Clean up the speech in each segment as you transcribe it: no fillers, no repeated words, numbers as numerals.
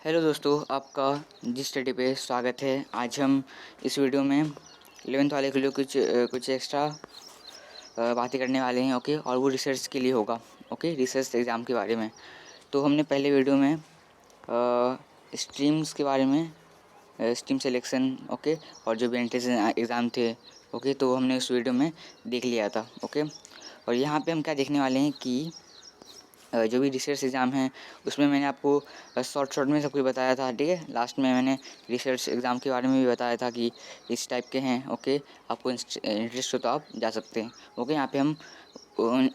Hello दोस्तों, आपका जी study पे स्वागत है। आज हम इस वीडियो में 11th वाले के लिए कुछ एक्स्ट्रा बातें करने वाले हैं। ओके, और वो रिसर्च के लिए होगा। ओके, रिसर्च एग्ज़ाम के बारे में। तो हमने पहले वीडियो में स्ट्रीम्स के बारे में, स्ट्रीम सिलेक्शन, ओके, और जो भी एंट्रेंस एग्ज़ाम थे, ओके, तो हमने उस वीडियो में देख लिया था। ओके, और यहाँ पे हम क्या देखने वाले हैं कि जो भी रिसर्च एग्ज़ाम है उसमें मैंने आपको शॉर्ट में सब कुछ बताया था। ठीक है, लास्ट में मैंने रिसर्च एग्ज़ाम के बारे में भी बताया था कि इस टाइप के हैं। ओके, आपको इंटरेस्ट हो तो आप जा सकते हैं। ओके, यहाँ पे हम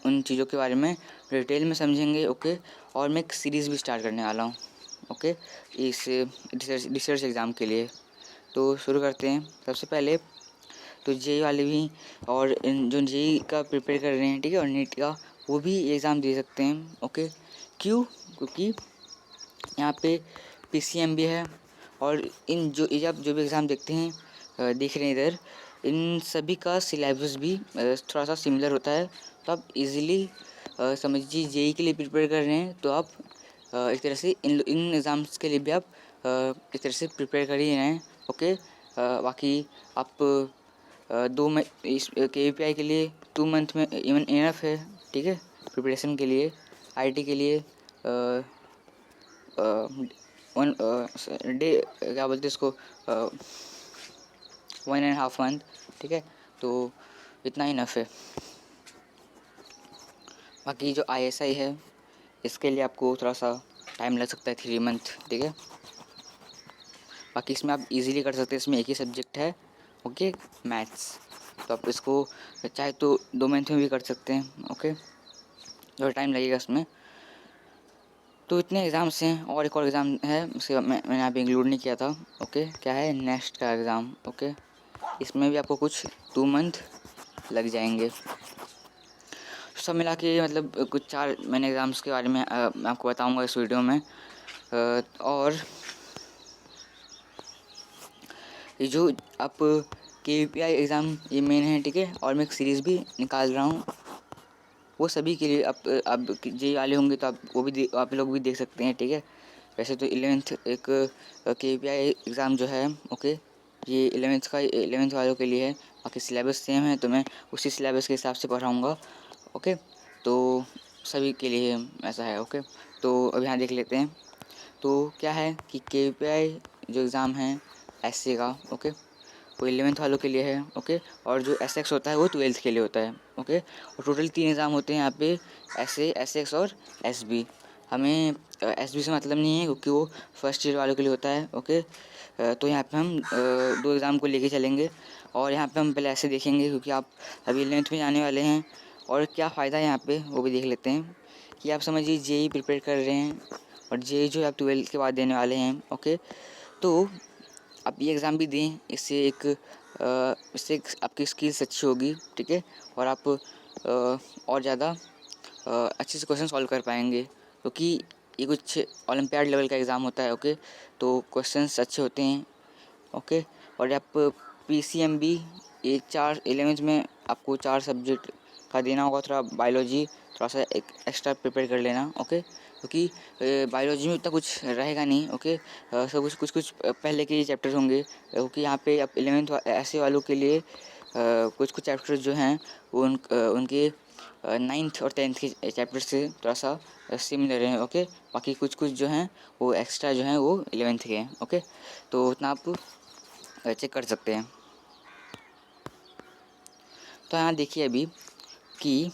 उन चीज़ों के बारे में डिटेल में समझेंगे। ओके, और मैं एक सीरीज़ भी स्टार्ट करने वाला हूँ। ओके, इस रिसर्च एग्ज़ाम के लिए। तो शुरू करते हैं। सबसे पहले तो जेई वाले भी और जो जेई का प्रिपेयर कर रहे हैं, ठीक है, और नीट का, वो भी एग्ज़ाम दे सकते हैं। ओके, क्यों? क्योंकि यहाँ पे पीसीएम भी है, और इन जो भी एग्ज़ाम देखते हैं, देख रहे हैं इधर, इन सभी का सिलेबस भी थोड़ा सा सिमिलर होता है। तो आप इजीली समझिए, जेई के लिए प्रिपेयर कर रहे हैं तो आप एक तरह से इन एग्ज़ाम्स के लिए भी आप एक तरह से प्रिपेयर कर ही रहे हैं। ओके, बाकी आप 2 मंथ इस केवीपीआई के लिए 2 मंथ में इवन इनफ है। ठीक है, प्रिपरेशन के लिए, आईटी के लिए वन डे, क्या बोलते हैं इसको, 1.5 मंथ। ठीक है, तो इतना इनफ है। बाकी जो आईएसआई है, इसके लिए आपको थोड़ा सा टाइम लग सकता है, 3 मंथ। ठीक है, बाकी इसमें आप इजीली कर सकते हैं। इसमें एक ही सब्जेक्ट है, ओके, मैथ्स। तो आप इसको चाहे तो 2 मंथ में भी कर सकते हैं। ओके, थोड़ा टाइम लगेगा इसमें। तो इतने एग्ज़ाम्स हैं, और एक और एग्ज़ाम है, उसे मैंने यहाँ पे इंक्लूड नहीं किया था। ओके, क्या है, नेक्स्ट का एग्ज़ाम। ओके, इसमें भी आपको कुछ 2 मंथ लग जाएंगे। सब मिला के मतलब कुछ 4 मैंने एग्ज़ाम्स के बारे में मैं आपको बताऊँगा इस वीडियो में। और ये जो आप केवीपीआई एग्ज़ाम, ये मेन है। ठीक है, और मैं एक सीरीज़ भी निकाल रहा हूँ, वो सभी के लिए। आप जे वाले होंगे तो आप वो भी आप लोग भी देख सकते हैं। ठीक है, वैसे तो 11th एक केवीपीआई एग्ज़ाम जो है, ओके, ये 11th वालों के लिए है। बाकी सिलेबस सेम है, तो मैं उसी सिलेबस के हिसाब से पढ़ाऊँगा। ओके, तो सभी के लिए ऐसा है। ओके, तो अब यहाँ देख लेते हैं। तो क्या है कि केवीपीआई जो एग्ज़ाम है एसए का, ओके, वो 11th वालों के लिए है। ओके, और जो एसएक्स होता है वो 12th के लिए होता है। ओके, और टोटल 3 एग्ज़ाम होते हैं यहाँ पे, एसए, एसएक्स और एसबी। हमें एसबी से मतलब नहीं है, क्योंकि वो फर्स्ट ईयर वालों के लिए होता है। ओके, तो यहाँ पे हम 2 एग्ज़ाम को लेके चलेंगे, और यहाँ पे हम पहले ऐसे देखेंगे, क्योंकि आप अभी 11th में जाने वाले हैं। और क्या फ़ायदा है यहाँ पे, वो भी देख लेते हैं। कि आप समझिए जेई प्रिपेयर कर रहे हैं, और जेई जो आप 12th के बाद देने वाले हैं। ओके, तो आप ये एग्ज़ाम भी दें, इससे आपकी स्किल्स अच्छी होगी। ठीक है, और आप और ज़्यादा अच्छे से क्वेश्चन सॉल्व कर पाएंगे, क्योंकि ये कुछ ओलंपियाड लेवल का एग्ज़ाम होता है। ओके, तो क्वेश्चंस अच्छे होते हैं। ओके, और आप पीसीएमबी, ये 4 11th में आपको 4 सब्जेक्ट का देना होगा। थोड़ा बायोलॉजी थोड़ा सा एक एक्स्ट्रा प्रिपेयर कर लेना। ओके, क्योंकि बायोलॉजी में उतना कुछ रहेगा नहीं। ओके, सब कुछ पहले के चैप्टर्स होंगे, क्योंकि यहाँ पे आप 11th ऐसे वालों के लिए कुछ चैप्टर्स जो हैं वो उनके 9th और 10th के चैप्टर से थोड़ा सा सिमिलर हैं। ओके, बाकी कुछ जो हैं वो एक्स्ट्रा जो हैं वो 11th के हैं। ओके, तो उतना आप चेक कर सकते हैं। तो यहाँ देखिए अभी कि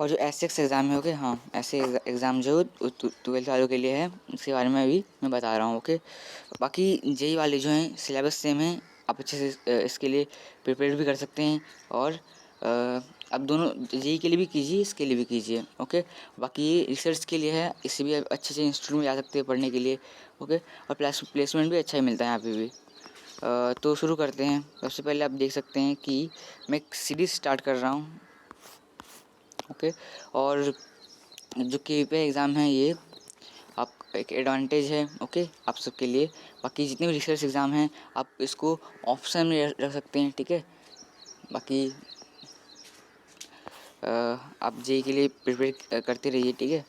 और जो एसएक्स एग्ज़ाम है, ओके, हाँ, ऐसे एग्ज़ाम जो 12th वालों के लिए है, उसके बारे में अभी मैं बता रहा हूँ। ओके, बाकी जेई वाले जो हैं सिलेबस सेम है, आप अच्छे से इसके लिए प्रिपेयर भी कर सकते हैं। और आप दोनों जेई के लिए भी कीजिए, इसके लिए भी कीजिए। ओके, बाकी ये रिसर्च के लिए है, इससे भी अच्छे से इंस्टीट्यूट में जा सकते हैं पढ़ने के लिए। ओके, और प्लेसमेंट भी अच्छा ही मिलता है यहाँ पे भी। तो शुरू करते हैं। सबसे पहले आप देख सकते हैं कि मैं एक सीरीज़ स्टार्ट कर रहा हूँ। ओके, और जो केवीपीआई एग्ज़ाम है, ये आप एक एडवांटेज है। ओके, आप सबके लिए। बाकी जितने भी रिसर्च एग्ज़ाम हैं, आप इसको ऑप्शन में रख सकते हैं। ठीक है, बाकी आप जेई के लिए प्रिपेयर करते रहिए। ठीक है,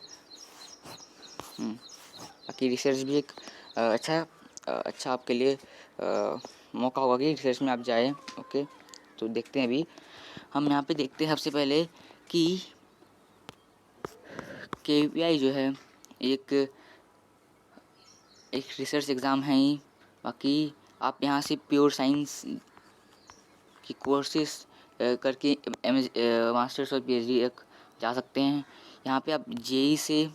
बाकी रिसर्च भी एक अच्छा आपके लिए मौका होगा कि रिसर्च में आप जाएँ। ओके, तो देखते हैं अभी हम यहाँ पे देखते हैं सबसे पहले कि KVPI जो है एक रिसर्च एग्ज़ाम है ही। बाकी आप यहाँ से प्योर साइंस की कोर्सेस करके मास्टर्स और PhD तक जा सकते हैं। यहाँ पे आप JEE से,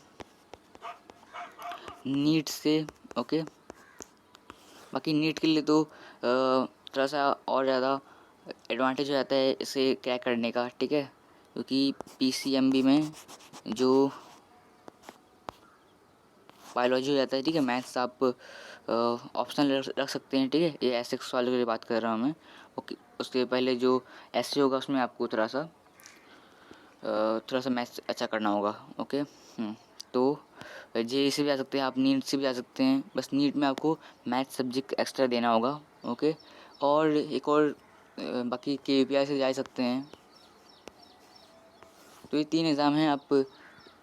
नीट से, ओके। बाकी नीट के लिए तो थोड़ा सा और ज़्यादा एडवांटेज हो जाता है इसे क्रैक करने का, ठीक है, क्योंकि PCMB में जो बायोलॉजी हो जाता है, ठीक है, मैथ्स आप ऑप्शनल रख सकते हैं, ठीक है। ये एसेक्स वालों की बात कर रहा हूँ मैं। ओके, उसके पहले जो ऐसे होगा उसमें आपको थोड़ा सा मैथ्स अच्छा करना होगा। ओके, तो JEE से भी आ सकते हैं आप, नीट से भी आ सकते हैं। बस नीट में आपको मैथ्स सब्जेक्ट एक्स्ट्रा देना होगा। ओके, और एक और बाकी KVPI से जा सकते हैं। तो ये 3 एग्ज़ाम हैं, आप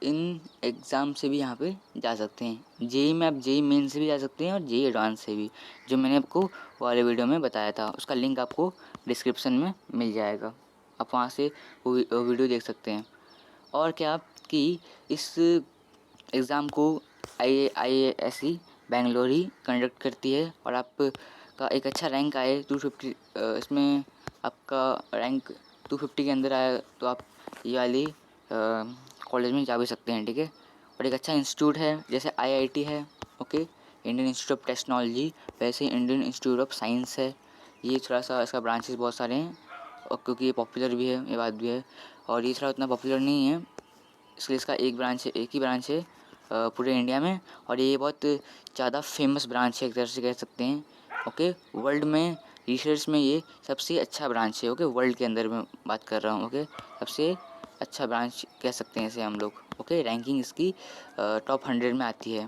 इन एग्ज़ाम से भी यहाँ पे जा सकते हैं। JEE में आप JEE मेन से भी जा सकते हैं और JEE एडवांस से भी, जो मैंने आपको वाले वीडियो में बताया था। उसका लिंक आपको डिस्क्रिप्शन में मिल जाएगा, आप वहाँ से वो वीडियो देख सकते हैं। और क्या कि इस एग्ज़ाम को IISc बेंगलोर ही कंडक्ट करती है, और आपका एक अच्छा रैंक आए 250, इसमें आपका रैंक 250 के अंदर आया तो आप ये वाली कॉलेज में जा भी सकते हैं, ठीक है। और एक अच्छा इंस्टीट्यूट है, जैसे IIT है, okay, Indian institute of technology, वैसे इंडियन इंस्टीट्यूट ऑफ साइंस है। ये थोड़ा सा इसका ब्रांचेस बहुत सारे हैं, और क्योंकि ये पॉपुलर भी है, ये बात भी है। और ये थोड़ा उतना पॉपुलर नहीं है, इसलिए इसका एक ही ब्रांच है पूरे इंडिया में, और ये बहुत ज़्यादा फेमस ब्रांच है, एक तरह से कह सकते हैं। ओके, वर्ल्ड में रिसर्च में ये सबसे अच्छा ब्रांच है। ओके, वर्ल्ड के अंदर मैं बात कर रहा हूँ। ओके, सबसे अच्छा ब्रांच कह सकते हैं इसे हम लोग। ओके, रैंकिंग इसकी टॉप 100 में आती है।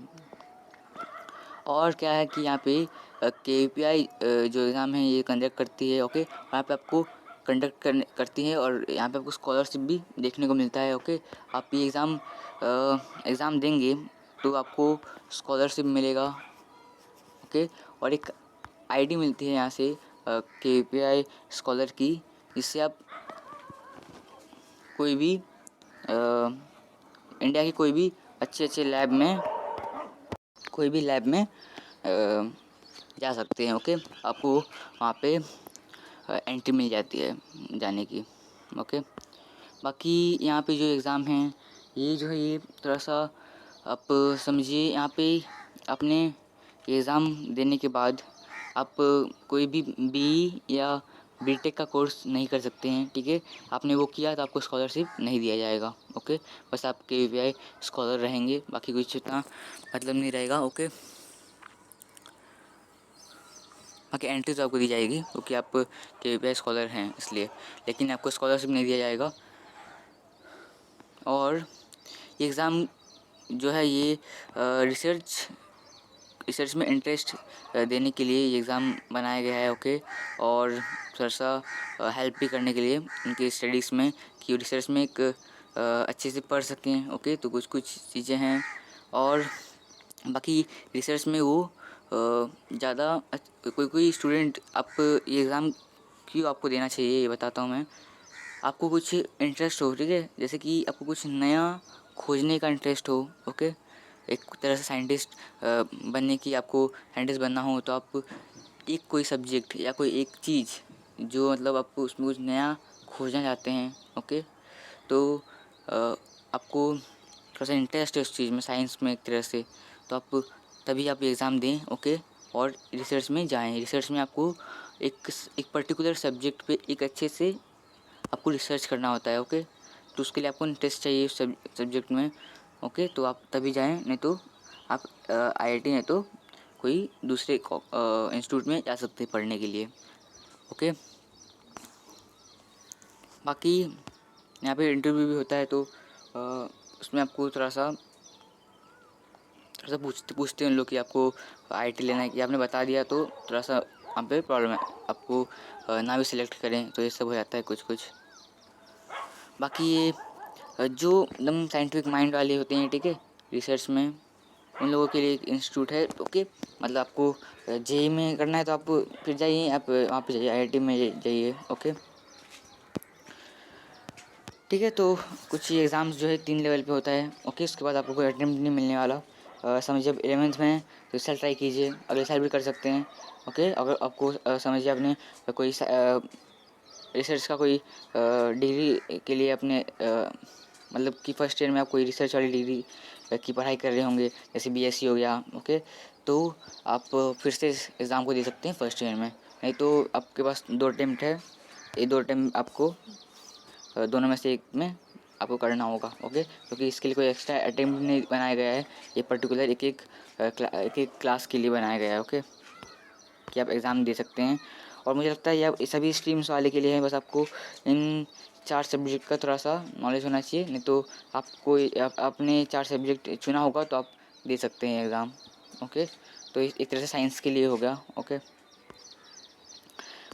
और क्या है कि यहाँ पे KVPI जो एग्ज़ाम है ये कंडक्ट करती है। ओके, वहाँ पे आपको करती है, और यहाँ पे आपको स्कॉलरशिप भी देखने को मिलता है। ओके, आप ये एग्ज़ाम देंगे तो आपको स्कॉलरशिप मिलेगा। ओके, और एक ID मिलती है यहाँ से KVPI स्कॉलर की, जिससे आप कोई भी इंडिया की कोई भी अच्छे लैब में जा सकते हैं। ओके, आपको वहाँ पे एंट्री मिल जाती है जाने की। ओके, बाकी यहाँ पे जो एग्ज़ाम हैं ये जो है ये थोड़ा सा आप समझिए, यहाँ पे अपने एग्ज़ाम देने के बाद आप कोई भी BE या BTech का कोर्स नहीं कर सकते हैं, ठीक है। आपने वो किया तो आपको स्कॉलरशिप नहीं दिया जाएगा। ओके, बस आप KVPI स्कॉलर रहेंगे, बाकी कुछ इतना मतलब नहीं रहेगा। ओके, बाकी एंट्री तो आपको दी जाएगी क्योंकि आप KVPI स्कॉलर हैं इसलिए, लेकिन आपको स्कॉलरशिप नहीं दिया जाएगा। और ये एग्ज़ाम जो है ये रिसर्च में इंटरेस्ट देने के लिए ये एग्ज़ाम बनाया गया है। ओके, और थोड़ा सा हेल्प भी करने के लिए उनकी स्टडीज़ में, कि रिसर्च में एक अच्छे से पढ़ सकें। ओके, तो कुछ चीज़ें हैं। और बाकी रिसर्च में वो ज़्यादा कोई स्टूडेंट आप ये एग्ज़ाम क्यों आपको देना चाहिए ये बताता हूँ मैं। आपको कुछ इंटरेस्ट हो, ठीक है, जैसे कि आपको कुछ नया खोजने का इंटरेस्ट हो। ओके, एक तरह से साइंटिस्ट बनने की, आपको साइंटिस्ट बनना हो तो आप एक कोई सब्जेक्ट या कोई एक चीज़ जो मतलब आपको उसमें कुछ नया खोजना चाहते हैं। ओके, तो आपको थोड़ा सा इंटरेस्ट है उस चीज़ में, साइंस में एक तरह से, तो आप तभी आप एग्ज़ाम दें। ओके, और रिसर्च में जाएं। रिसर्च में आपको एक पर्टिकुलर सब्जेक्ट पे एक अच्छे से आपको रिसर्च करना होता है। ओके, तो उसके लिए आपको इंटरेस्ट चाहिए उस सब्जेक्ट में। ओके, तो आप तभी जाएं, नहीं तो आप IIT नहीं तो कोई दूसरे इंस्टीट्यूट में जा सकते हैं पढ़ने के लिए। ओके, बाकी यहाँ पे इंटरव्यू भी होता है, तो उसमें आपको थोड़ा सा पूछते हैं लोग कि आपको IIT लेना है कि आपने बता दिया तो थोड़ा सा वहाँ पे प्रॉब्लम है, आपको ना भी सिलेक्ट करें, तो ये सब हो जाता है कुछ। बाकी ये जो एकदम साइंटिफिक माइंड वाले होते हैं, ठीक है, रिसर्च में उन लोगों के लिए एक इंस्टीट्यूट है। ओके, मतलब आपको जेई में करना है तो आप फिर जाइए, आप वहाँ पे जाइए, आईआईटी में जाइए। ओके, ठीक है। तो कुछ ये एग्ज़ाम्स जो है 3 लेवल पे होता है। ओके, उसके बाद आपको कोई अटेम्प्ट नहीं मिलने वाला। समझिए अब 11th में तो इस साल ट्राई कीजिए, अगले साल भी कर सकते हैं। ओके, अगर आपको समझिए आपने कोई रिसर्च का कोई डिग्री के लिए अपने मतलब कि फर्स्ट ईयर में आप कोई रिसर्च वाली डिग्री की पढ़ाई कर रहे होंगे, जैसे बीएससी हो गया। ओके, तो आप फिर से इस एग्ज़ाम को दे सकते हैं फर्स्ट ईयर में। नहीं तो आपके पास 2 अटेम्प्ट है, ये 2 अटेम्प्ट आपको दोनों में से एक में आपको करना होगा। ओके, क्योंकि इसके लिए कोई एक्स्ट्रा अटेम्प्ट नहीं बनाया गया है, ये पर्टिकुलर एक एक क्लास के लिए बनाया गया है। ओके, कि आप एग्ज़ाम दे सकते हैं। और मुझे लगता है ये सभी स्ट्रीम्स वाले के लिए है, बस आपको इन 4 सब्जेक्ट का थोड़ा सा नॉलेज होना चाहिए। नहीं तो आपने 4 सब्जेक्ट चुना होगा तो आप दे सकते हैं एग्ज़ाम। ओके, तो एक तरह से साइंस के लिए हो गया। ओके,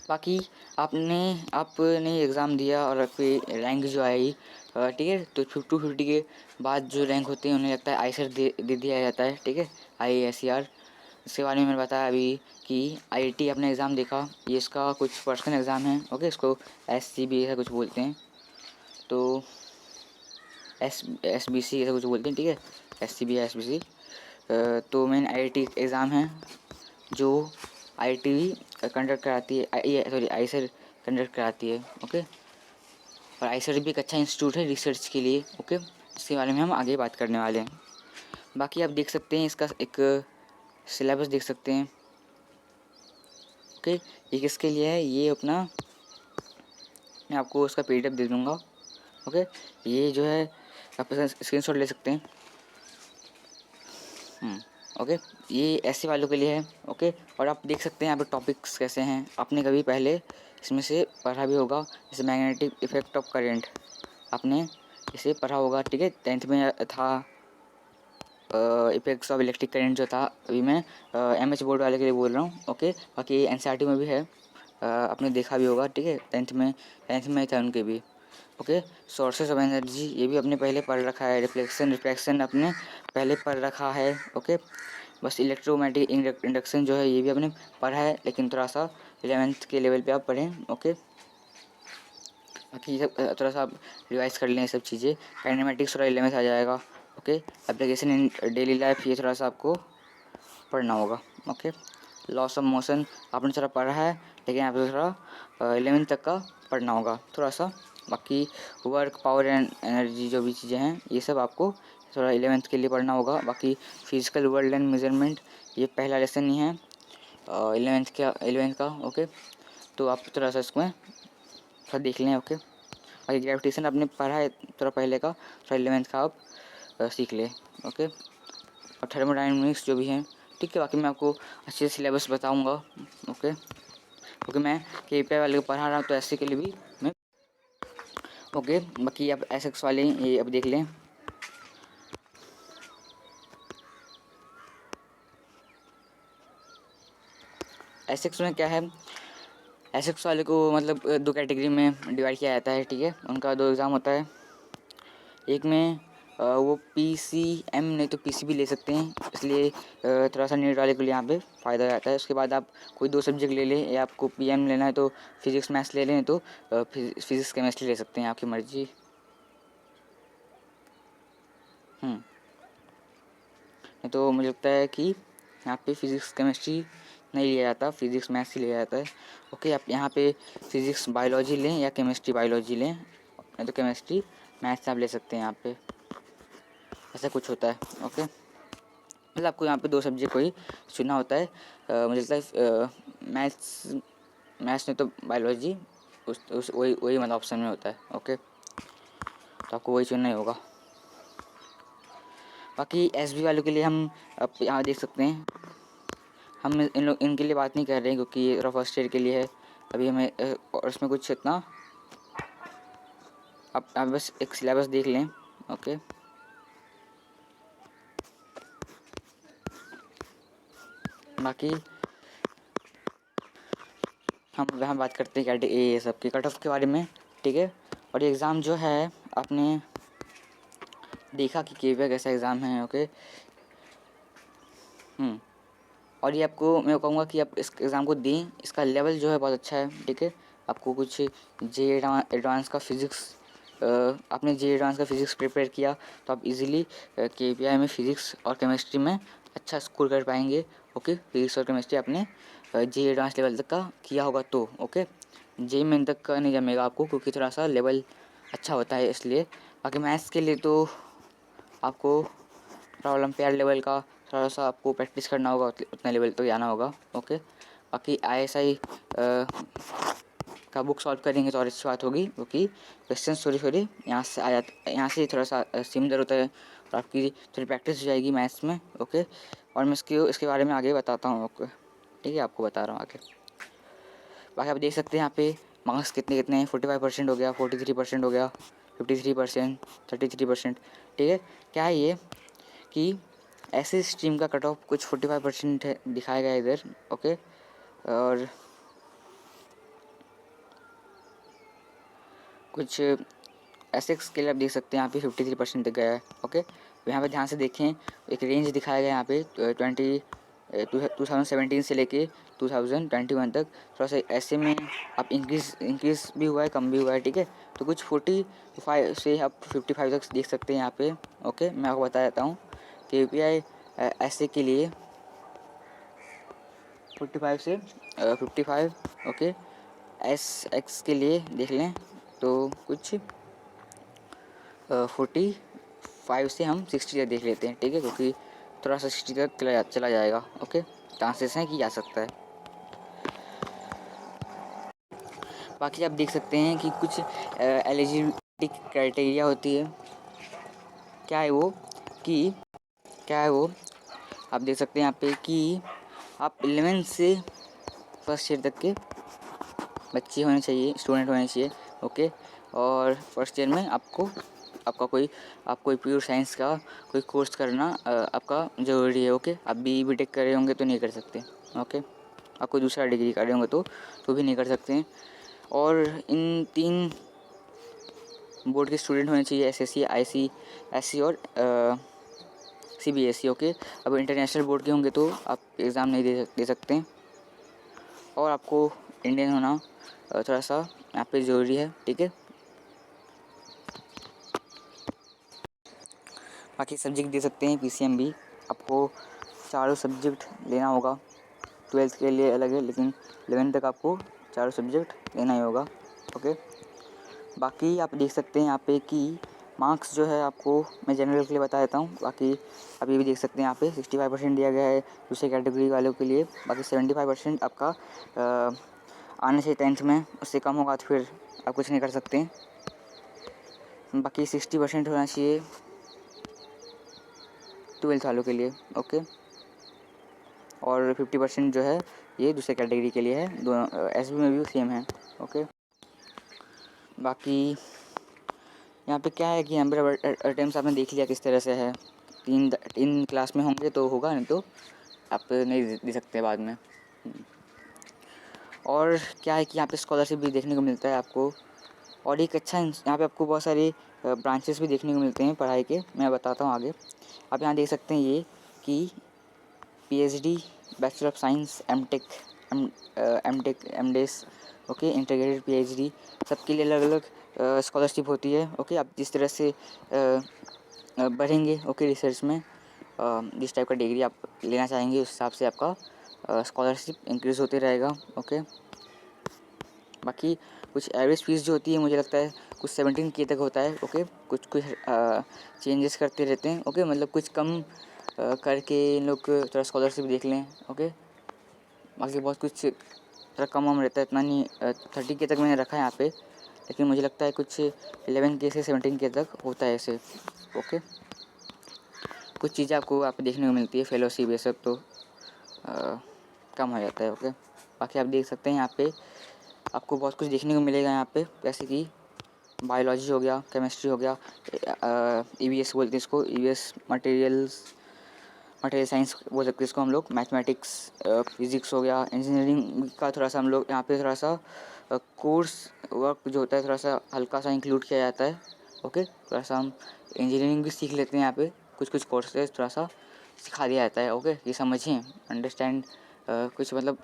बाकी आपने एग्ज़ाम दिया और आपकी रैंक जो आई, ठीक है, तो 250 के बाद जो रैंक होते हैं उन्हें लगता है आईसीआर दे दिया जाता है। ठीक है, आईसीआर, इसके बारे में मैंने बताया अभी कि आईआईटी अपना एग्ज़ाम देखा, ये इसका कुछ पर्सनल एग्ज़ाम है। ओके, इसको एससीबी ऐसा कुछ बोलते हैं, तो एसबीसी ऐसा कुछ बोलते हैं। ठीक है, एससीबी या एसबीसी। तो मेन आईआईटी एग्ज़ाम है जो आईआईटी कंडक्ट कराती है, सॉरी आईसर कंडक्ट कराती है। ओके, और आईसर भी एक अच्छा इंस्टीट्यूट है रिसर्च के लिए। ओके, इसके बारे में हम आगे बात करने वाले हैं। बाकी आप देख सकते हैं इसका एक सिलेबस देख सकते हैं। ओके, ये किसके लिए है, ये अपना, मैं आपको उसका पीडीएफ दे दूँगा। ओके, ये जो है आप स्क्रीनशॉट ले सकते हैं। ओके, ये ऐसे वालों के लिए है। ओके, और आप देख सकते हैं यहाँ पे टॉपिक्स कैसे हैं, आपने कभी पहले इसमें से पढ़ा भी होगा, जैसे मैग्नेटिक इफेक्ट ऑफ करेंट, आपने इसे पढ़ा होगा। ठीक है, 10th में था इफेक्ट्स ऑफ इलेक्ट्रिक करेंट जो था। अभी मैं एमएच बोर्ड वाले के लिए बोल रहा हूँ। ओके, बाकी एनसीईआरटी में भी है, आपने देखा भी होगा। ठीक है, 10th में था उनके भी। ओके, सोर्सेज ऑफ एनर्जी ये भी अपने पहले पढ़ रखा है, रिफ्लेक्शन अपने पहले पढ़ रखा है। ओके, बस इलेक्ट्रोमैग्नेटिक इंडक्शन जो है ये भी आपने पढ़ा है, लेकिन थोड़ा सा 11th के लेवल पे आप पढ़ें। ओके, बाकी सब थोड़ा सा आप रिवाइज कर लें, सब चीज़ें। काइनेमेटिक्स थोड़ा 11th आ जाएगा। Okay, application in daily life ये थोड़ा सा आपको पढ़ना होगा। ओके, लॉस ऑफ मोशन आपने थोड़ा पढ़ा है, लेकिन आपको थोड़ा 11th तक का पढ़ना होगा थोड़ा सा। बाकी वर्क, पावर एंड एनर्जी जो भी चीज़ें हैं ये सब आपको थोड़ा 11th के लिए पढ़ना होगा। बाकी फिजिकल वर्ल्ड एंड मेजरमेंट ये पहला लेसन ही है 11th का। ओके, तो आप थोड़ा सा इसमें थोड़ा देख लें। ओके, बाकी ग्रेविटेशन आपने पढ़ा है थोड़ा पहले का, थोड़ा 11th का आप सीख लें। ओके, और थर्मोडायनेमिक्स जो भी हैं। ठीक है, बाकी मैं आपको अच्छे से सिलेबस बताऊंगा। ओके, क्योंकि मैं केपीआई वाले को पढ़ा रहा हूँ तो ऐसे के लिए भी मैं। ओके, बाकी आप एसएक्स वाले ये अब देख लें। एसएक्स में क्या है, एसएक्स वाले को मतलब 2 कैटेगरी में डिवाइड किया जाता है। ठीक है, उनका 2 एग्ज़ाम होता है, एक में वो पीसीएम नहीं तो पीसीबी ले सकते हैं, इसलिए थोड़ा सा नीट वाले के लिए यहाँ पे फ़ायदा रहता है। उसके बाद आप कोई 2 सब्जेक्ट ले लें, या आपको पीएम लेना है तो फिज़िक्स मैथ्स ले लें, तो फिज़िक्स केमिस्ट्री ले सकते हैं, आपकी मर्ज़ी। नहीं तो मुझे लगता है कि यहाँ पे फिज़िक्स केमिस्ट्री नहीं लिया जाता, फिज़िक्स मैथ्स ही लिया जाता है। ओके, आप यहाँ पे फिज़िक्स बायोलॉजी लें या केमिस्ट्री बायोलॉजी लें, नहीं तो केमिस्ट्री मैथ्स आप ले सकते हैं यहाँ पे, ऐसा कुछ होता है। ओके, मतलब आपको यहाँ पे 2 सब्जेक्ट कोई चुनना होता है। मुझे लगता है मैथ्स मैथ्स नहीं तो बायोलॉजी, उस वही मतलब ऑप्शन में होता है। ओके, तो आपको वही चुनना ही होगा। बाकी एसबी वालों के लिए हम अब यहाँ देख सकते हैं, हम इनके लिए बात नहीं कर रहे हैं क्योंकि ये फर्स्ट ईयर के लिए है अभी हमें, और इसमें कुछ इतना आप बस एक सिलेबस देख लें। ओके, बाकी हम वहाँ बात करते हैं ये सब के कट ऑफ के बारे में। ठीक है, और ये एग्ज़ाम जो है आपने देखा कि केवीआई कैसा एग्ज़ाम है। ओके, और ये आपको मैं कहूँगा कि आप इस एग्ज़ाम को दें, इसका लेवल जो है बहुत अच्छा है, ठीक है। आपको कुछ जे एडवांस का फिज़िक्स, आपने जे एडवांस का फिज़िक्स प्रिपेयर किया तो आप इजीली केपीआई में फ़िज़िक्स और केमिस्ट्री में अच्छा स्कोर कर पाएंगे। ओके, फिज़िक्स और केमिस्ट्री आपने जे एडवांस लेवल तक का किया होगा तो ओके। जे मेन तक का नहीं जमेगा आपको, क्योंकि थोड़ा सा लेवल अच्छा होता है इसलिए। बाकी मैथ्स के लिए तो आपको ओलंपियाड लेवल का थोड़ा सा आपको प्रैक्टिस करना होगा, उतना लेवल तो आना होगा ओके। बाकी आईएसआई का बुक सॉल्व करेंगे तो और अच्छी बात होगी, क्योंकि क्वेश्चन थोड़ी यहाँ से आ जाते, यहाँ से थोड़ा सा सिमिलर होता है और आपकी थोड़ी प्रैक्टिस हो जाएगी मैथ्स में ओके। और मैं इसके बारे में आगे बताता हूँ ओके, ठीक है, आपको बता रहा हूँ आगे। बाकी आप देख सकते हैं यहाँ पे मार्क्स कितने कितने हैं, 45% हो गया, 43% हो गया, 53%, 33%, ठीक है। क्या है ये कि ऐसे स्ट्रीम का कट ऑफ कुछ 45% है दिखाया गया इधर ओके। और कुछ ऐसे स्केल आप देख सकते हैं यहाँ पे 53% तक गया है ओके। यहाँ पे ध्यान से देखें, एक रेंज दिखाया गया यहाँ पे 2017 से लेके 2021 तक। थोड़ा सा ऐसे में आप इंक्रीज़ भी हुआ है, कम भी हुआ है, ठीक है। तो कुछ 45 से आप 55 तक देख सकते हैं यहाँ पे ओके। मैं आपको बता देता हूँ केपीआई ऐसे के लिए 45 से 55 ओके। एस एक्स के लिए देख लें तो कुछ 45 से हम 60 तक देख लेते हैं, ठीक है, क्योंकि थोड़ा सा 60 तक चला जाएगा ओके। चांसेस हैं कि जा सकता है। बाकी आप देख सकते हैं कि कुछ एलिजिबिलिटी क्राइटेरिया होती है। क्या है वो आप देख सकते हैं यहाँ पे कि आप 11 से फर्स्ट ईयर तक के बच्चे होने चाहिए, स्टूडेंट होने चाहिए ओके। और फर्स्ट ईयर में आपका कोई प्योर साइंस का कोई कोर्स करना आपका ज़रूरी है ओके। आप बीटेक कर रहे होंगे तो नहीं कर सकते ओके। आप कोई दूसरा डिग्री कर रहे होंगे तो भी नहीं कर सकते हैं। और इन 3 बोर्ड के स्टूडेंट होने चाहिए, एसएससी, आईसीएसई और सीबीएसई ओके। अब इंटरनेशनल बोर्ड के होंगे तो आप एग्ज़ाम नहीं दे सकते हैं। और आपको इंडियन होना थोड़ा सा यहाँ पे ज़रूरी है, ठीक है। बाकी सब्जेक्ट दे सकते हैं पीसीएम भी, आपको चारों सब्जेक्ट लेना होगा। 12th के लिए अलग है, लेकिन 11th तक आपको चारों सब्जेक्ट लेना ही होगा ओके। बाकी आप देख सकते हैं यहाँ पे कि मार्क्स जो है आपको मैं जनरल के लिए बता देता हूँ। बाकी आप ये भी देख सकते हैं यहाँ पे 65% दिया गया है दूसरे कैटेगरी वालों के लिए। बाकी 75% आपका आने से 10th में, उससे कम होगा तो फिर आप कुछ नहीं कर सकते हैं। बाकी 60% होना चाहिए 12th वालों के लिए ओके। और 50% जो है ये दूसरे कैटेगरी के लिए है। दोनों एसबी में भी सेम है ओके। बाकी यहाँ पे क्या है कि नंबर ऑफ अटेम्प्ट्स आपने देख लिया किस तरह से है। 3 क्लास में होंगे तो होगा, नहीं तो आप नहीं दे सकते बाद में। और क्या है कि यहाँ पे स्कॉलरशिप भी देखने को मिलता है आपको। और एक अच्छा यहाँ पे आपको बहुत सारे ब्रांचेस भी देखने को मिलते हैं पढ़ाई के, मैं बताता हूँ आगे। आप यहाँ देख सकते हैं ये कि PhD, bachelor of science, MTech, MDes okay, integrated PhD, सबके लिए अलग अलग स्कॉलरशिप होती है ओके। आप जिस तरह से बढ़ेंगे ओके रिसर्च में, जिस टाइप का डिग्री आप लेना चाहेंगे उस हिसाब से आपका स्कॉलरशिप इंक्रीज़ होते रहेगा ओके। बाकी कुछ एवरेज फीस जो होती है मुझे लगता है कुछ 17K तक होता है ओके। कुछ चेंजेस करते रहते हैं ओके, मतलब कुछ कम करके इन लोग थोड़ा स्कॉलरशिप देख लें ओके। बाकी बहुत कुछ थोड़ा कम रहता है, इतना नहीं। 30K तक मैंने रखा है यहाँ पे, लेकिन मुझे लगता है कुछ 11K से 17K तक होता है ऐसे ओके। कुछ चीज़ें आपको देखने को मिलती है, फेलोशिप ये सब तो कम हो जाता है ओके। बाकी आप देख सकते हैं यहाँ पे आपको बहुत कुछ देखने को मिलेगा यहाँ पे, जैसे कि बायोलॉजी हो गया, केमिस्ट्री हो गया, ईवीएस बोलते हैं इसको, ईवीएस मटेरियल साइंस बोल सकते हैं इसको हम लोग, मैथमेटिक्स, फिज़िक्स हो गया, इंजीनियरिंग का थोड़ा सा हम लोग यहाँ पे थोड़ा सा कोर्स वर्क जो होता है थोड़ा सा हल्का सा इंक्लूड किया जाता है ओके। थोड़ा सा हम इंजीनियरिंग भी सीख लेते हैं यहाँ पे, कुछ कोर्सेज थोड़ा सा सिखा दिया जाता है। ओके, ये समझिए, अंडरस्टैंड, कुछ मतलब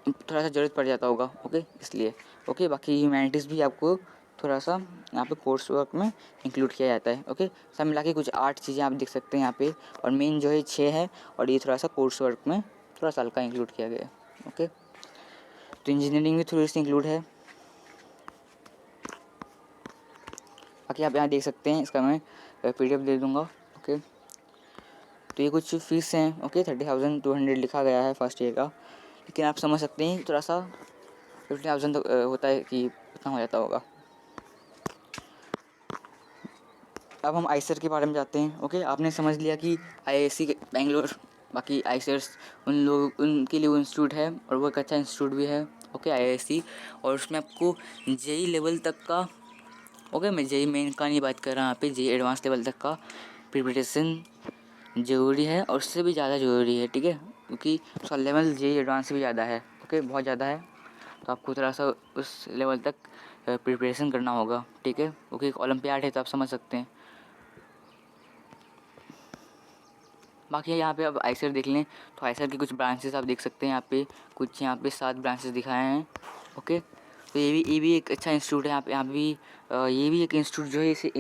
थोड़ा सा ज़रूरत पड़ जाता होगा। ओके, इसलिए ओके। बाकी ह्यूमैनिटीज़ भी आपको थोड़ा सा यहाँ पे कोर्स वर्क में इंक्लूड किया जाता है। ओके, सब मिला के कुछ 8 चीज़ें आप देख सकते हैं यहाँ पे, और मेन जो है 6 है, और ये थोड़ा सा कोर्स वर्क में थोड़ा सा हल्का इंक्लूड किया गया है। ओके, तो इंजीनियरिंग भी थोड़ी सी इंक्लूड है। बाकी आप यहाँ देख सकते हैं, इसका मैं PDF दे दूँगा। ओके, तो ये कुछ फीस हैं। ओके, 30,200 लिखा गया है फर्स्ट ईयर का, लेकिन आप समझ सकते हैं थोड़ा सा 50,000 तक होता है कि उतना हो जाता होगा। अब हम आईसर के बारे में जाते हैं। ओके, आपने समझ लिया कि IISc बेंगलोर, बाकी आईसर्स उन लोग उनके लिए वो इंस्टीट्यूट है, और वो एक अच्छा इंस्टीट्यूट भी है। ओके, IISc, और उसमें आपको JEE लेवल तक का, ओके, मैं JEE मेन का नहीं बात कर रहा यहाँ पे, JEE एडवांस लेवल तक का प्रिपरेशन ज़रूरी है, और उससे भी ज़्यादा ज़रूरी है। ठीक है, क्योंकि उसका लेवल JEE एडवांस से भी ज़्यादा है। ओके, बहुत ज़्यादा है, तो आपको थोड़ा सा उस लेवल तक प्रिपरेशन करना होगा। ठीक है, क्योंकि एक ओलंपियाड है, तो आप समझ सकते हैं। बाकी यहाँ पे अब आईसर देख लें, तो आईसर की कुछ ब्रांचेस आप देख सकते हैं यहाँ पे, कुछ यहाँ पे 7 ब्रांचेस दिखाए हैं। ओके, तो ये भी एक अच्छा इंस्टीट्यूट है। यहाँ पे भी ये भी एक इंस्टीट्यूट जो है, इसे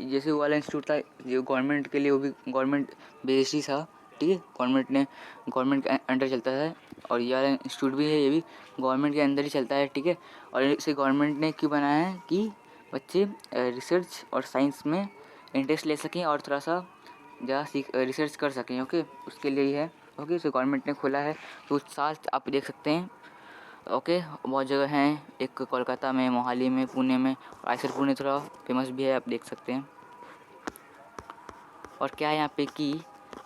जैसे वो वाला इंस्टीट्यूट था जो गवर्नमेंट के लिए, वो भी गवर्नमेंट बेस्ड ही था। ठीक है, गवर्नमेंट के अंडर चलता है, और ये वाला इंस्टीट्यूट भी है, ये भी गवर्नमेंट के अंदर ही चलता है। ठीक है, और इसे गवर्नमेंट ने क्यों बनाया है कि बच्चे रिसर्च और साइंस में इंटरेस्ट ले सकें, और थोड़ा सा ज़्यादा रिसर्च कर सकें। ओके, उसके लिए ही है। ओके, इसे गवर्नमेंट ने खोला है, तो 7 आप देख सकते हैं। ओके, बहुत जगह हैं, एक कोलकाता में, मोहाली में, पुणे में, और आईसर पुणे थोड़ा फेमस भी है, आप देख सकते हैं। और क्या है यहाँ पे कि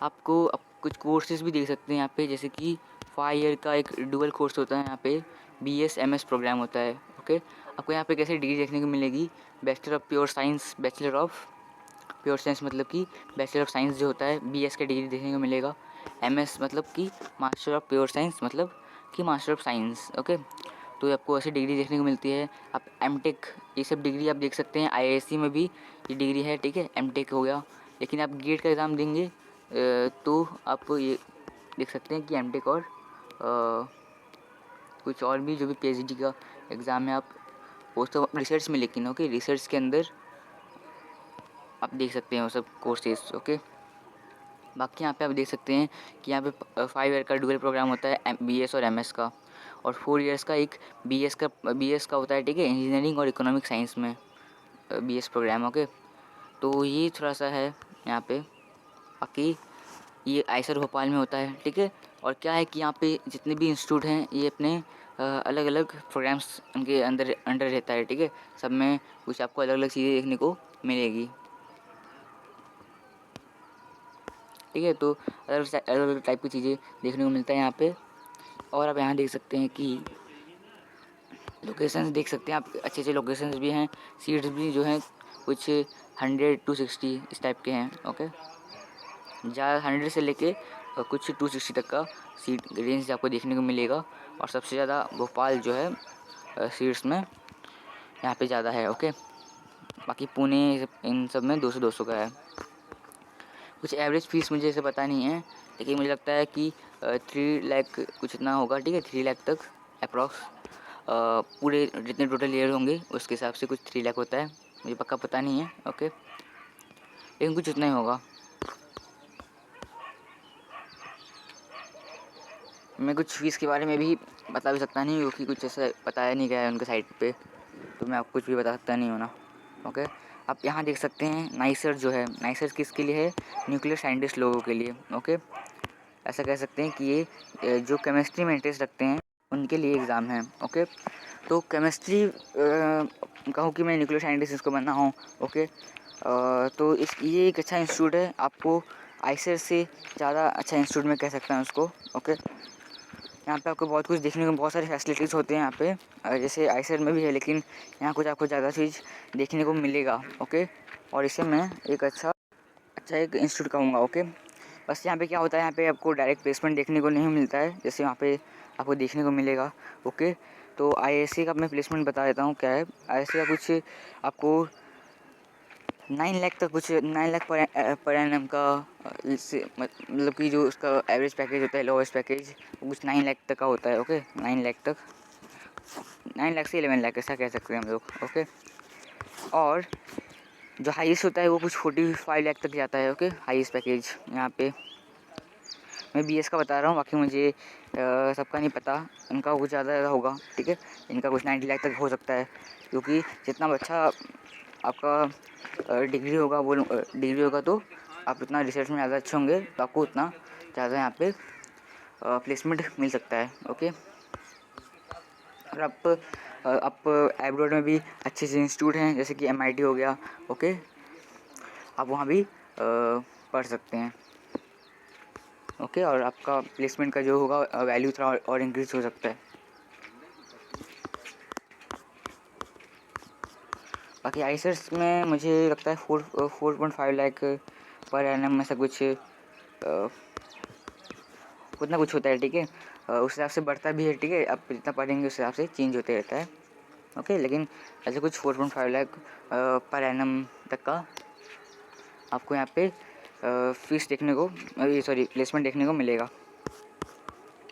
आपको अब कुछ कोर्सेज भी देख सकते हैं यहाँ पे, जैसे कि 5 ईयर का एक डुअल कोर्स होता है यहाँ पे, BS MS प्रोग्राम होता है। ओके, आपको यहाँ पे कैसे डिग्री देखने को मिलेगी, bachelor of pure science, bachelor of pure science मतलब कि बैचलर ऑफ साइंस जो होता है, BS का डिग्री देखने को मिलेगा। MS मतलब कि मास्टर ऑफ प्योर साइंस, मतलब कि मास्टर ऑफ साइंस। ओके, तो आपको ऐसी डिग्री देखने को मिलती है। आप MTech, ये सब डिग्री आप देख सकते हैं। IISc में भी ये डिग्री है। ठीक है, MTech हो गया, लेकिन आप गेट का एग्ज़ाम देंगे तो आप ये देख सकते हैं कि MTech और कुछ और भी जो भी PhD का एग्ज़ाम है, आप वो तो रिसर्च में, लेकिन ओके, रिसर्च के अंदर आप देख सकते हैं वो सब कोर्सेज। ओके, बाकी यहाँ पे आप देख सकते हैं कि यहाँ पे 5 ईयर का डुअल प्रोग्राम होता है BS और MS का, और 4 ईयर्स का एक BS का होता है। ठीक है, इंजीनियरिंग और इकोनॉमिक साइंस में BS प्रोग्राम। ओके, तो ये थोड़ा सा है यहाँ पे। बाकी ये आईसर भोपाल में होता है। ठीक है, और क्या है कि यहाँ पे जितने भी इंस्टीट्यूट हैं, ये अपने अलग अलग प्रोग्राम्स उनके अंडर रहता है। ठीक है, सब में कुछ आपको अलग अलग चीज़ें देखने को मिलेगी। ठीक है, तो अलग अलग टाइप की चीज़ें देखने को मिलता है यहाँ पे। और आप यहाँ देख सकते हैं कि लोकेशंस देख सकते हैं आप, अच्छे अच्छे लोकेशंस भी हैं। सीट्स भी जो हैं कुछ 100 to 60 इस टाइप के हैं। ओके, ज़्यादा 100 से लेके कुछ 260 तक का सीट रेंज आपको देखने को मिलेगा, और सबसे ज़्यादा भोपाल जो है सीट्स में यहाँ पे ज़्यादा है। ओके, बाकी पुणे इन सब में 200 का है। कुछ एवरेज फीस मुझे ऐसे पता नहीं है, लेकिन मुझे लगता है कि 3 लाख कुछ इतना होगा। ठीक है, 3 लाख तक अप्रॉक्स, पूरे जितने टोटल ईयर होंगे उसके हिसाब से कुछ 3 लाख होता है, मुझे पक्का पता नहीं है। ओके, लेकिन कुछ उतना ही होगा। मैं कुछ फ़ीस के बारे में भी बता भी सकता नहीं, क्योंकि कुछ ऐसा बताया नहीं गया है उनके साइट पे, तो मैं आपको कुछ भी बता सकता नहीं हूँ ना। ओके, आप यहाँ देख सकते हैं नाइसर जो है, नाइसर किसके लिए है, न्यूक्लियर साइंटिस्ट लोगों के लिए। ओके, ऐसा कह सकते हैं कि ये जो केमिस्ट्री में इंटरेस्ट रखते हैं उनके लिए एग्ज़ाम है। ओके, तो केमिस्ट्री कहूँ कि मैं न्यूक्लियर साइंटिस्ट इसको बनना हूँ। ओके, तो ये एक अच्छा इंस्टीट्यूट है, आपको आईसर से ज़्यादा अच्छा इंस्टीट्यूट में कह सकता हूँ उसको। ओके, यहाँ पे आपको बहुत कुछ देखने को, बहुत सारे फैसिलिटीज़ होते हैं यहाँ पे, जैसे आईसर में भी है, लेकिन यहाँ कुछ आपको ज़्यादा चीज़ देखने को मिलेगा। ओके, और इसे मैं एक अच्छा एक इंस्टीट्यूट कहूँगा। ओके, बस यहाँ पे क्या होता है, यहाँ पे आपको डायरेक्ट प्लेसमेंट देखने को नहीं मिलता है, जैसे यहाँ पे आपको देखने को मिलेगा। ओके, तो IISc का मैं प्लेसमेंट बता देता हूँ क्या है। IISc का कुछ आपको 9 लाख तक कुछ 9 लाख पर एनम का मतलब कि जो उसका एवरेज पैकेज होता है, लोवेस्ट पैकेज, वो कुछ 9 लाख तक का होता है। ओके, 9 लाख तक, 9 लाख से 11 लाख ऐसा कह सकते हैं हम लोग। ओके, और जो हाईएस्ट होता है वो कुछ 45 लाख तक जाता है। ओके, हाईएस्ट पैकेज यहाँ पे मैं बीएस का बता रहा हूँ, बाकी मुझे सबका नहीं पता, इनका कुछ ज़्यादा होगा। ठीक है, इनका कुछ 90 लाख तक हो सकता है, क्योंकि जितना अच्छा आपका डिग्री होगा, वो डिग्री होगा तो आप उतना रिसर्च में ज़्यादा अच्छे होंगे, तो आपको उतना ज़्यादा यहाँ पे प्लेसमेंट मिल सकता है। ओके, और आप एब्रॉड में भी अच्छे से इंस्टीट्यूट हैं, जैसे कि MIT हो गया। ओके, आप वहाँ भी पढ़ सकते हैं। ओके, और आपका प्लेसमेंट का जो होगा वैल्यू थोड़ा और इंक्रीज हो सकता है। बाकी आईसर्स में मुझे लगता है 4.5 लाख पर एनम ऐसा कुछ उतना कुछ होता है। ठीक है, उस हिसाब से बढ़ता भी है। ठीक है, आप जितना पढ़ेंगे उस हिसाब से चेंज होते रहता है। ओके, लेकिन ऐसे कुछ 4.5 लाख पर एनम तक का आपको यहाँ पे फीस देखने को, सॉरी प्लेसमेंट देखने को मिलेगा।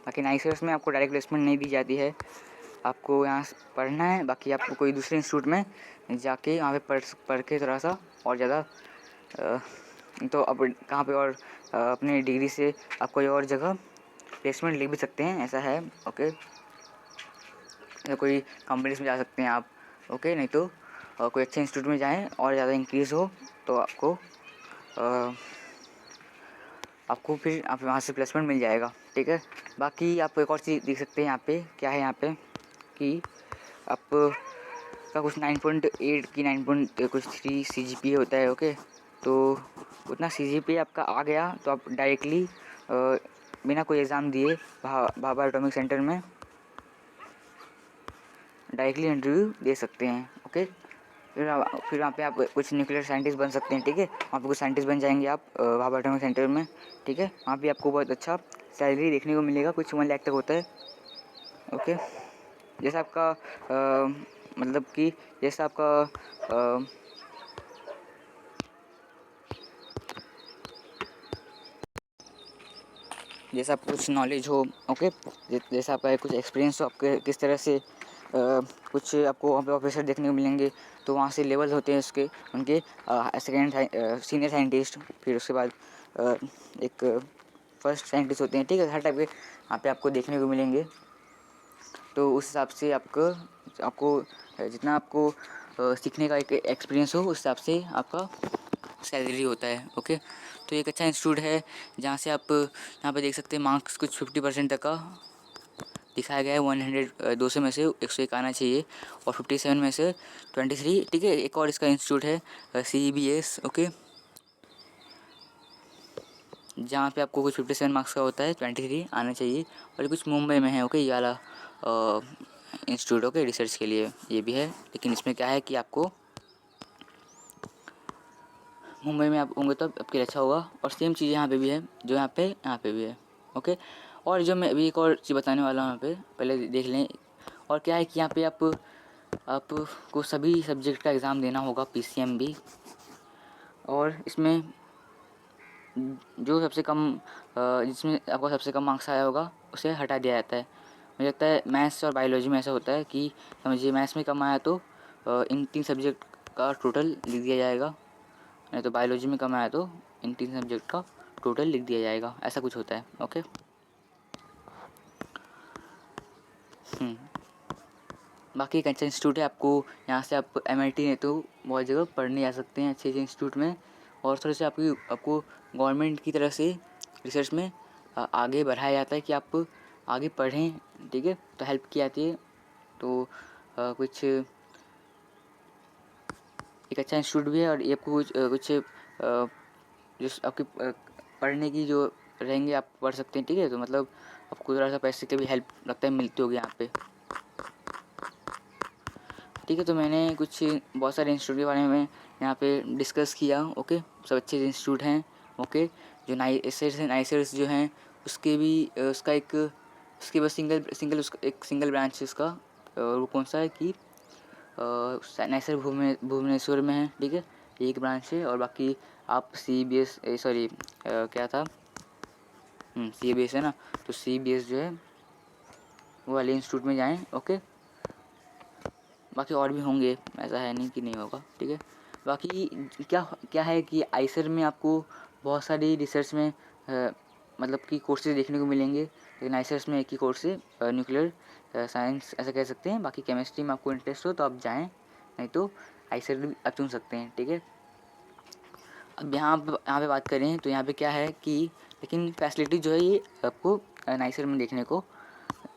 बाकी नाइसर्स में आपको डायरेक्ट प्लेसमेंट नहीं दी जाती है, आपको यहाँ पढ़ना है। बाकी आपको कोई दूसरे इंस्टीट्यूट में जाके वहाँ पे पढ़ के थोड़ा सा और ज़्यादा तो अब कहाँ पे और अपनी डिग्री से आप कोई और जगह प्लेसमेंट ले भी सकते हैं, ऐसा है। ओके, तो कोई कंपनीज में जा सकते हैं आप। ओके, नहीं तो कोई अच्छे इंस्टीट्यूट में जाएं और ज़्यादा इंक्रीज़ हो तो आपको फिर आप वहाँ से प्लेसमेंट मिल जाएगा। ठीक है, बाकी आप एक और चीज़ देख सकते हैं यहाँ पे, क्या है यहाँ पे कि आप का कुछ 9.8 की 9.3 CGPA होता है। ओके, तो उतना CGPA आपका आ गया तो आप डायरेक्टली बिना कोई एग्ज़ाम दिए भाभा एटॉमिक सेंटर में डायरेक्टली इंटरव्यू दे सकते हैं। ओके, फिर वहाँ पे आप कुछ न्यूक्लियर साइंटिस्ट बन सकते हैं। ठीक है, वहाँ पे कुछ साइंटिस्ट बन जाएंगे आप भाभा एटॉमिक सेंटर में। ठीक है, वहाँ पे आपको बहुत अच्छा सैलरी देखने को मिलेगा, कुछ 1 लाख तक होता है। ओके, जैसा आपका मतलब कि जैसा आपका जैसा आपको कुछ नॉलेज हो। ओके, जैसा आपका कुछ एक्सपीरियंस हो, आपके किस तरह से कुछ आपको वहाँ पे ऑफिसर देखने को मिलेंगे, तो वहाँ से लेवल होते हैं उसके उनके सेकेंड सीनियर साइंटिस्ट, फिर उसके बाद एक फर्स्ट साइंटिस्ट होते हैं। ठीक है, हर टाइप के वहाँ पे आपको देखने को मिलेंगे। तो उस हिसाब से आपको जितना आपको सीखने का एक एक्सपीरियंस हो, उस हिसाब से आपका सैलरी होता है। ओके, तो एक अच्छा इंस्टीट्यूट है जहाँ से आप यहाँ पे देख सकते हैं मार्क्स कुछ 50% तक का दिखाया गया है। 100 200 में से 101 आना चाहिए और 57 में से 23। ठीक है, एक और इसका इंस्टीट्यूट है CEBS। ओके, जहाँ पे आपको कुछ 57 मार्क्स का होता है, 23 आना चाहिए, और ये कुछ मुंबई में है। ओके, ये वाला इंस्टीट्यूट। ओके, रिसर्च के लिए ये भी है, लेकिन इसमें क्या है कि आपको मुंबई में आप होंगे तो आपके लिए अच्छा होगा। और सेम चीज़ यहाँ पे भी है, जो यहाँ पे भी है। ओके, और जो मैं अभी एक और चीज़ बताने वाला हूँ यहाँ पे, पहले देख लें। और क्या है कि यहाँ पे आपको सभी सब्जेक्ट का एग्ज़ाम देना होगा, PCM भी। और इसमें जो सबसे कम जिसमें आपका सबसे कम मार्क्स आया होगा उसे हटा दिया जाता है। मुझे लगता है मैथ्स और बायोलॉजी में ऐसा होता है कि समझिए मैथ्स में कम आया तो इन 3 सब्जेक्ट का टोटल लिख दिया जाएगा, नहीं तो बायोलॉजी में कम आया तो इन 3 सब्जेक्ट का टोटल लिख दिया जाएगा, ऐसा कुछ होता है। ओके, बाकी एक अच्छा इंस्टीट्यूट है, आपको यहाँ से आप MIT नहीं तो बहुत जगह पढ़ने जा सकते हैं अच्छे इंस्टीट्यूट में। और थोड़े से आपको गवर्नमेंट की तरफ से रिसर्च में आगे बढ़ाया जाता है कि आप आगे पढ़ें। ठीक है, तो हेल्प की जाती है। तो कुछ एक अच्छा इंस्टीट्यूट भी है, और ये आपको कुछ जो आपकी पढ़ने की जो रहेंगे आप पढ़ सकते हैं। ठीक है, तो मतलब आपको थोड़ा सा पैसे की भी हेल्प लगता है मिलती होगी यहाँ पे। ठीक है, तो मैंने कुछ बहुत सारे इंस्टीट्यूट के बारे में यहाँ पे डिस्कस किया। ओके, सब अच्छे इंस्टीट्यूट हैं। ओके, जो नाइसर्स जो हैं उसके भी उसका एक उसके बस एक सिंगल ब्रांच है उसका, वो कौन सा है कि नाइसर भुवनेश्वर में है। ठीक है, एक ब्रांच है, और बाकी आप CBS सॉरी क्या था, CBS है ना, तो CBS जो है वो वाले इंस्टीट्यूट में जाएं। ओके, बाकी और भी होंगे, ऐसा है नहीं कि नहीं होगा, ठीक है। बाकी क्या क्या है कि आइसर में आपको बहुत सारी रिसर्च में मतलब कि कोर्सेज देखने को मिलेंगे, लेकिन आइसर्स में एक ही कोर्स है, न्यूक्लियर साइंस ऐसा कह सकते हैं। बाकी केमिस्ट्री में आपको इंटरेस्ट हो तो आप जाएं, नहीं तो आइसर भी आप चुन सकते हैं, ठीक है। अब यहाँ पे बात करें तो यहाँ पे क्या है कि लेकिन फैसिलिटी जो है ये आपको नाइसर में देखने को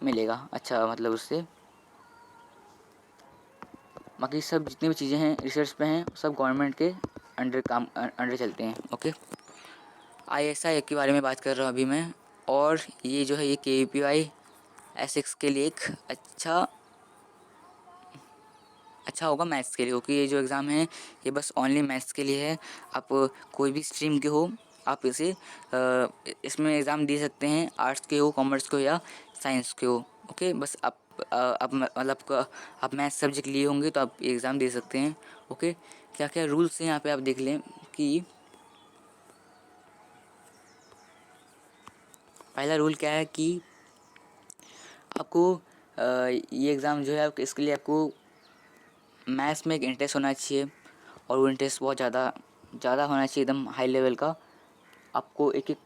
मिलेगा, अच्छा मतलब उससे। बाकी सब जितनी भी चीज़ें हैं रिसर्च पे हैं, सब गवर्नमेंट के अंडर चलते हैं। ओके, ISI के बारे में बात कर रहा हूँ अभी मैं, और ये जो है ये KVPI S6 के लिए एक अच्छा होगा मैथ्स के लिए, क्योंकि ये जो एग्ज़ाम है ये बस ओनली मैथ्स के लिए है। आप कोई भी स्ट्रीम के हो आप इसमें एग्ज़ाम दे सकते हैं, आर्ट्स के हो, कॉमर्स के हो या साइंस के हो। ओके, बस आप मतलब आप मैथ्स सब्जेक्ट लिए होंगे तो आप एग्ज़ाम दे सकते हैं। ओके, क्या क्या रूल्स हैं यहाँ पे आप देख लें कि पहला रूल क्या है कि आपको ये एग्ज़ाम जो है इसके लिए आपको मैथ्स में एक इंटरेस्ट होना चाहिए, और वो इंटरेस्ट बहुत ज़्यादा होना चाहिए, एकदम हाई लेवल का। आपको एक एक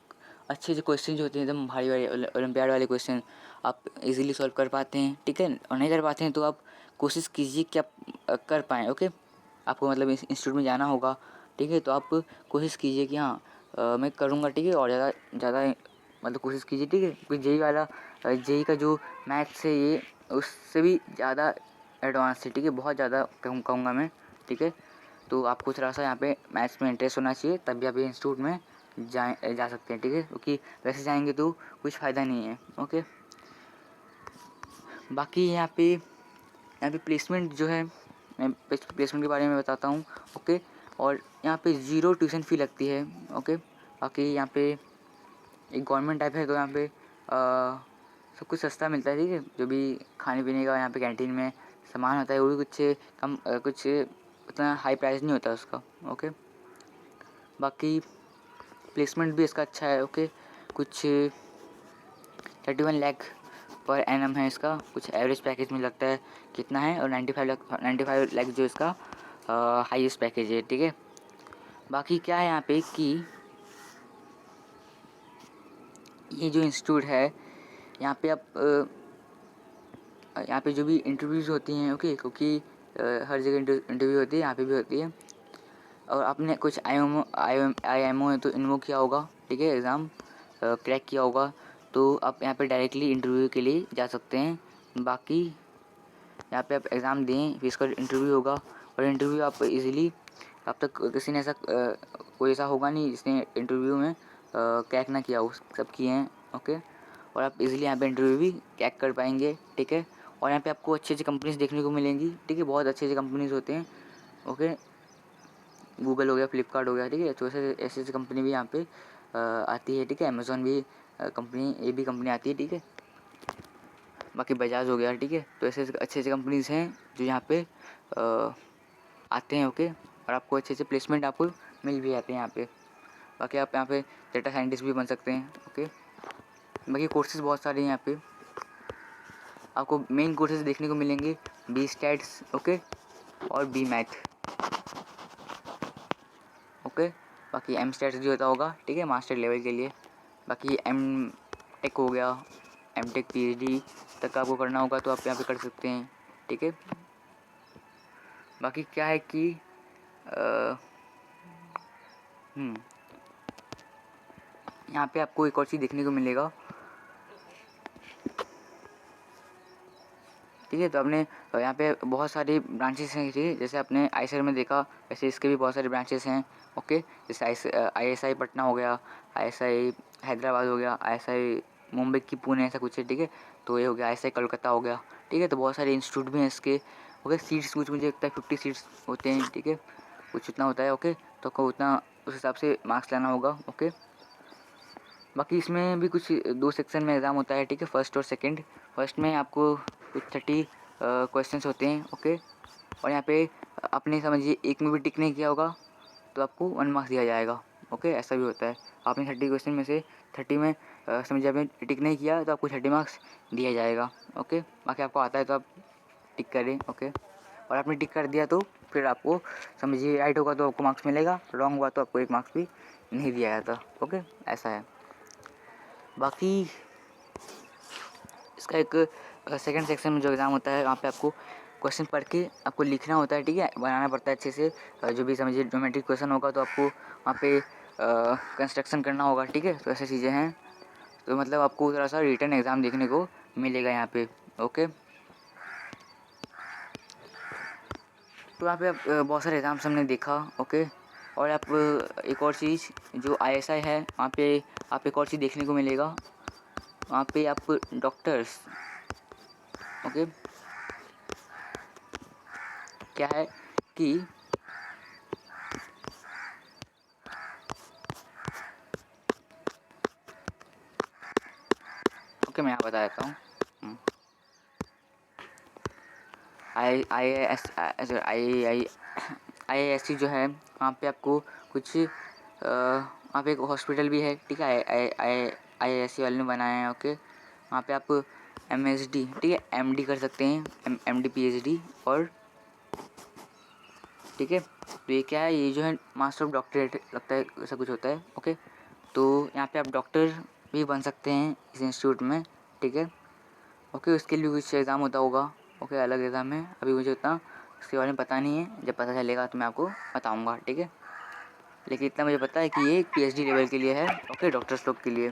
अच्छे क्वेश्चन जो होते हैं एकदम भारी भारी ओलंपियाड वाले क्वेश्चन आप इजीली सॉल्व कर पाते हैं, ठीक है। और नहीं कर पाते हैं तो आप कोशिश कीजिए कि आप कर पाएँ। ओके, आपको मतलब इंस्टीट्यूट में जाना होगा, ठीक है, तो आप कोशिश कीजिए कि हाँ मैं करूँगा, ठीक है, और ज़्यादा मतलब कोशिश कीजिए, ठीक है, क्योंकि जेई का जो मैथ्स है ये उससे भी ज़्यादा एडवांस है, ठीक है, बहुत ज़्यादा कहूँगा मैं, ठीक है। तो आपको थोड़ा सा यहाँ पे मैथ्स में इंटरेस्ट होना चाहिए, तभी आप ये इंस्टीट्यूट में जा सकते हैं, ठीक है, क्योंकि वैसे जाएंगे तो कुछ फ़ायदा नहीं है। ओके, बाकी यहाँ पे प्लेसमेंट जो है, मैं प्लेसमेंट के बारे में बताता हूँ। ओके, और यहाँ पे 0 ट्यूशन फ़ी लगती है। ओके, बाकी यहाँ पे एक गवर्नमेंट टाइप है, तो यहाँ पे सब कुछ सस्ता मिलता है, ठीक है। जो भी खाने पीने का यहाँ पे कैंटीन में सामान होता है वो भी कुछ उतना हाई प्राइस नहीं होता उसका। ओके, बाकी प्लेसमेंट भी इसका अच्छा है। ओके, कुछ 31 लाख पर एनम है इसका, कुछ एवरेज पैकेज में लगता है कितना है, और 95 लाख जो इसका हाईएस्ट पैकेज है, ठीक है। बाकी क्या है यहाँ पे कि ये जो इंस्टीट्यूट है यहाँ पे आप यहाँ पे जो भी इंटरव्यूज़ होती हैं, ओके, क्योंकि हर जगह इंटरव्यू होती है, यहाँ पे भी होती है। और आपने कुछ IIMO है तो इनवो किया होगा, ठीक है, एग्ज़ाम क्रैक किया होगा, तो आप यहाँ पे डायरेक्टली इंटरव्यू के लिए जा सकते हैं। बाकी यहाँ पे आप एग्ज़ाम दें, फिर इसका इंटरव्यू होगा, और इंटरव्यू आप इजीली अब तक किसी ने ऐसा कोई ऐसा होगा नहीं जिसने इंटरव्यू में क्रैक ना किया हो, सब किए हैं। ओके, और आप इजीली यहाँ पे इंटरव्यू भी क्रैक कर पाएंगे, ठीक है। और यहाँ पे आपको अच्छी अच्छी कंपनीज देखने को मिलेंगी, ठीक है, बहुत अच्छे अच्छे कंपनीज होते हैं। ओके, गूगल हो गया, फ्लिपकार्ट हो गया, ठीक है, तो ऐसे ऐसी कंपनी भी यहाँ पे आती है, ठीक है। अमेज़ॉन भी कंपनी, ये भी कंपनी आती है, ठीक है। बाकी बजाज हो गया, ठीक है, तो ऐसे अच्छे अच्छे कंपनीज हैं जो यहाँ पे आते हैं। ओके, और आपको अच्छे अच्छे प्लेसमेंट आपको मिल भी जाते हैं यहाँ पे। बाकी आप यहाँ पे डेटा साइंटिस्ट भी बन सकते हैं। ओके, बाकी कोर्सेज बहुत सारे हैं यहाँ पे, आपको मेन कोर्सेज देखने को मिलेंगे बी स्टैट्स, ओके, और बी मैथ। ओके, बाकी एम स्टैट्स भी होता होगा, ठीक है, मास्टर लेवल के लिए। बाकी एम टेक हो गया, एम टेक PhD तक आपको करना होगा तो आप यहाँ पे कर सकते हैं, ठीक है। बाकी क्या है कि यहाँ पे आपको एक और चीज़ देखने को मिलेगा, ठीक है। तो आपने यहाँ पे बहुत सारी ब्रांचेस हैं, ठीक है, जैसे आपने आईसर में देखा वैसे इसके भी बहुत सारे ब्रांचेस हैं। ओके, जैसे ISI पटना हो गया, ISI हैदराबाद हो गया, ISI मुंबई की पुणे, ऐसा कुछ है, ठीक है। तो ये हो गया ISI कोलकाता हो गया, ठीक है। तो बहुत सारे इंस्टीट्यूट भी हैं इसके। ओके, सीट्स कुछ मुझे लगता है 50 सीट्स होते हैं, ठीक है, कुछ उतना होता है। ओके, तो आपको उतना उस हिसाब से मार्क्स लाना होगा। ओके, बाकी इसमें भी कुछ 2 सेक्शन में एग्ज़ाम होता है, ठीक है, फर्स्ट और सेकंड। फर्स्ट में आपको कुछ 30 क्वेश्चंस होते हैं। ओके, और यहाँ पे आपने समझिए एक में भी टिक नहीं किया होगा तो आपको 1 मार्क्स दिया जाएगा। ओके, ऐसा भी होता है। आपने 30 क्वेश्चन में से 30 में समझिए आपने टिक नहीं किया तो आपको 30 मार्क्स दिया जाएगा। ओके, बाकी आपको आता है तो आप टिक करें। ओके, और आपने टिक कर दिया तो फिर आपको समझिए राइट होगा तो आपको मार्क्स मिलेगा, रॉन्ग हुआ तो आपको 1 मार्क्स भी नहीं दिया जाता। ओके, ऐसा है। बाकी इसका एक सेकंड सेक्शन में जो एग्ज़ाम होता है वहाँ पे आपको क्वेश्चन पढ़ के आपको लिखना होता है, ठीक है, बनाना पड़ता है अच्छे से। जो भी समझिए ज्योमेट्रिक क्वेश्चन होगा तो आपको वहाँ पे कंस्ट्रक्शन करना होगा, ठीक है। तो ऐसी चीज़ें हैं, तो मतलब आपको थोड़ा सा रिटन एग्ज़ाम देखने को मिलेगा यहाँ पे। ओके, तो यहाँ पे आप बहुत सारे एग्ज़ाम्स हमने देखा। ओके, और आप एक और चीज़ जो ISI है वहाँ पे आप एक और चीज़ देखने को मिलेगा, वहाँ पे आप डॉक्टर्स, ओके, क्या है कि ओके मैं यहाँ बता देता हूँ। IISc जो है वहाँ पे आपको कुछ वहाँ पे एक हॉस्पिटल भी है, ठीक है, IISc वाले ने बनाया है। ओके, वहाँ पे आप MSD, ठीक है, MD कर सकते हैं, MD PhD, और ठीक है। तो ये क्या है, ये जो है मास्टर ऑफ डॉक्टरेट लगता है, ऐसा कुछ होता है। ओके, तो यहाँ पे आप डॉक्टर भी बन सकते हैं इस इंस्टीट्यूट में, ठीक है। ओके, उसके लिए कुछ एग्ज़ाम होता होगा। ओके, अलग एग्ज़ाम है, अभी मुझे उतना उसके बारे में पता नहीं है, जब पता चलेगा तो मैं आपको बताऊंगा, ठीक है। लेकिन इतना मुझे पता है कि ये PhD लेवल के लिए है। ओके, डॉक्टर्स लोग के लिए।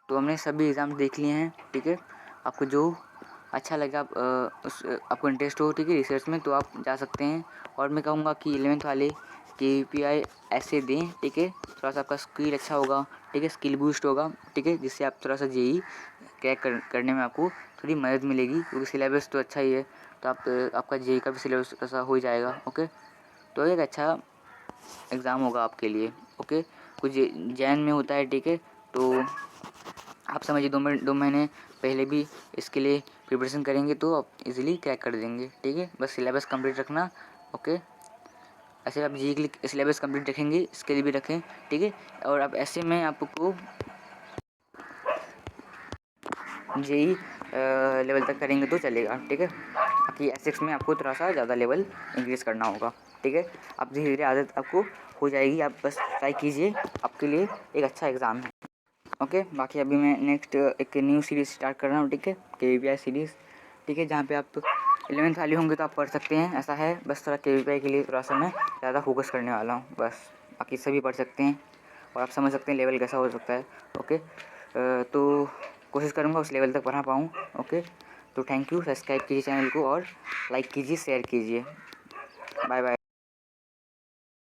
तो हमने सभी एग्ज़ाम देख लिए हैं, ठीक है। आपको जो अच्छा लगा, आपको इंटरेस्ट हो, ठीक है, रिसर्च में, तो आप जा सकते हैं। और मैं कहूँगा कि 11th वाले KVPI ऐसे दें, ठीक है, थोड़ा सा आपका स्किल अच्छा होगा, ठीक है, स्किल बूस्ट होगा, ठीक है, जिससे आप थोड़ा सा JEE क्रैक करने में आपको थोड़ी मदद मिलेगी, क्योंकि सिलेबस तो अच्छा ही है, तो आपका JEE का भी सिलेबस ऐसा हो जाएगा। ओके, तो एक अच्छा एग्ज़ाम होगा आपके लिए। ओके, कुछ जैन में होता है, ठीक है, तो आप समझिए 2 महीने पहले भी इसके लिए प्रिपरेशन करेंगे तो आप इजीली क्रैक कर देंगे, ठीक है। बस सिलेबस कंप्लीट रखना। ओके, ऐसे आप JEE के लिए सिलेबस कंप्लीट रखेंगे, इसके लिए भी रखें, ठीक है। और आप ऐसे में आपको JEE लेवल तक करेंगे तो चलेगा, ठीक है। बाकी एसिक्स में आपको थोड़ा सा ज़्यादा लेवल इंक्रीज़ करना होगा, ठीक है। आप धीरे धीरे आदत आपको हो जाएगी, आप बस ट्राई कीजिए, आपके लिए एक अच्छा एग्ज़ाम है। ओके, बाकी अभी मैं नेक्स्ट एक न्यू सीरीज़ स्टार्ट कर रहा हूँ, ठीक है, KVPI सीरीज़, ठीक है, जहाँ पे आप 11th वाले होंगे तो आप पढ़ सकते हैं, ऐसा है। बस थोड़ा KVPI के लिए थोड़ा सा मैं ज़्यादा फोकस करने वाला हूँ, बस। बाकी सभी पढ़ सकते हैं और आप समझ सकते हैं लेवल कैसा हो सकता है। ओके, तो कोशिश करूँगा उस लेवल तक पढ़ा पाऊँ। ओके, तो थैंक यू, सब्सक्राइब कीजिए चैनल को और लाइक कीजिए, शेयर कीजिए। Bye bye.